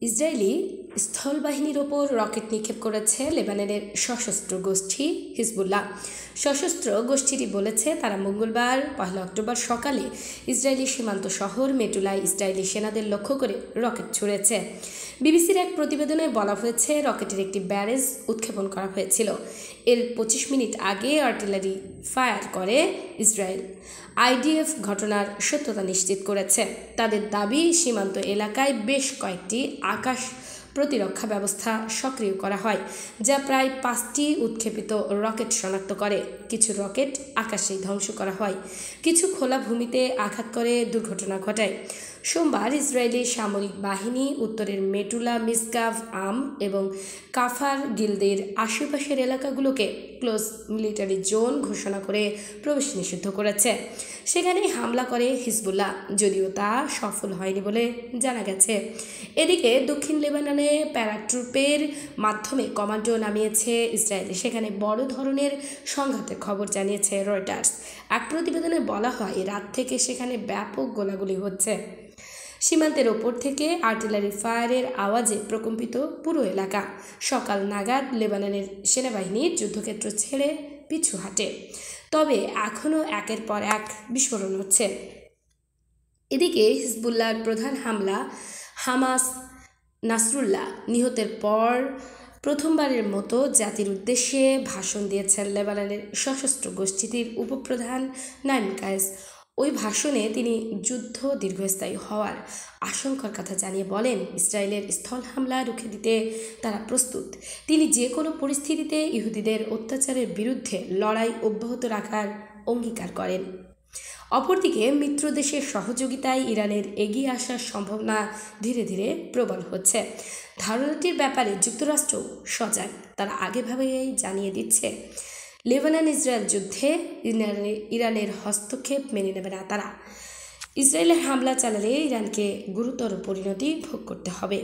Israeli স্থলবাহিনীর ওপর rocket নিক্ষেপ করেছে লেবাননের সশস্ত্র গোষ্ঠী হিজবুল্লাহ। সশস্ত্র গোষ্ঠীটি বলেছে তারা মঙ্গলবার 1 অক্টোবর সকালে ইসরায়েলি সীমান্ত শহর মেটুলায় ইসরায়েলি সেনাদের লক্ষ্য করে রকেট ছুড়েছে। বিবিসির এক প্রতিবেদনে বলা হয়েছে রকেটের একটি ব্যারেজ উৎক্ষেপণ করা হয়েছিল। এর 25 মিনিট আগে আর্টিলারি ফায়ার করে ইসরায়েল। আইডিএফ ঘটনার সত্যতা নিশ্চিত করেছে। তাদের দাবি, সীমান্ত এলাকায় বেশ কয়েকটি আকাশ প্রতিরক্ষা ব্যবস্থা সক্রিয় করা হয়, যা প্রায় 5টি উৎক্ষেপিত রকেট শনাক্ত করে। কিছু রকেট আকাশেই ধ্বংস করা হয়, কিছু খোলা ভূমিতে আঘাত করে দুর্ঘটনা ঘটায়। সোমবার ইসরায়েলি সামরিক বাহিনী উত্তরের মেটুলা, মিসগাভ, আম এবং কাফার গিলদের আশেপাশের এলাকাগুলোকে ক্লোজ মিলিটারি জোন ঘোষণা করে প্রবেশ নিষিদ্ধ করেছে। সেখানেই হামলা করে হিজবুল্লাহ, যদিও তা সফল হয়নি বলে জানা গেছে। এদিকে দক্ষিণ লেবাননে প্যারাট্রুপের মাধ্যমে কমান্ডো নামিয়েছে ইসরায়েল। সেখানে বড় ধরনের সংঘাতের খবর জানিয়েছে রয়টার্স। এক প্রতিবেদনে বলা হয়, রাত থেকে সেখানে ব্যাপক গোলাগুলি হচ্ছে। সীমান্তের ওপর থেকে আর্টিলারি ফায়ারের আওয়াজে প্রকম্পিত পুরো এলাকা। সকাল নাগাদ লেবাননের সেনাবাহিনী যুদ্ধক্ষেত্র ছেড়ে পিছু হাঁটে, তবে এখনও একের পর এক বিস্ফোরণ হচ্ছে। এদিকে হিজবুল্লাহর প্রধান হামলা হামাস নাসরুল্লাহ নিহতের পর প্রথমবারের মতো জাতির উদ্দেশ্যে ভাষণ দিয়েছেন লেবাননের সশস্ত্র গোষ্ঠীটির উপপ্রধান নাইম কায়েস। ওই ভাষণে তিনি যুদ্ধ দীর্ঘস্থায়ী হওয়ার আশঙ্কার কথা জানিয়ে বলেন, ইসরায়েলের স্থল হামলা রুখে দিতে তারা প্রস্তুত। তিনি যে কোনো পরিস্থিতিতে ইহুদিদের অত্যাচারের বিরুদ্ধে লড়াই অব্যাহত রাখার অঙ্গীকার করেন। অপরদিকে মিত্র দেশের সহযোগিতায় ইরানের এগিয়ে আসার সম্ভাবনা ধীরে ধীরে প্রবল হচ্ছে। ধারণাটির ব্যাপারে যুক্তরাষ্ট্র সজাগ। তারা আগেভাবেই জানিয়ে দিচ্ছে, লেবানন ইসরায়েল যুদ্ধে ইরানের হস্তক্ষেপ মেনে নেবে না তারা। ইসরায়েলের হামলা চালালে ইরানকে গুরুতর পরিণতি ভোগ করতে হবে।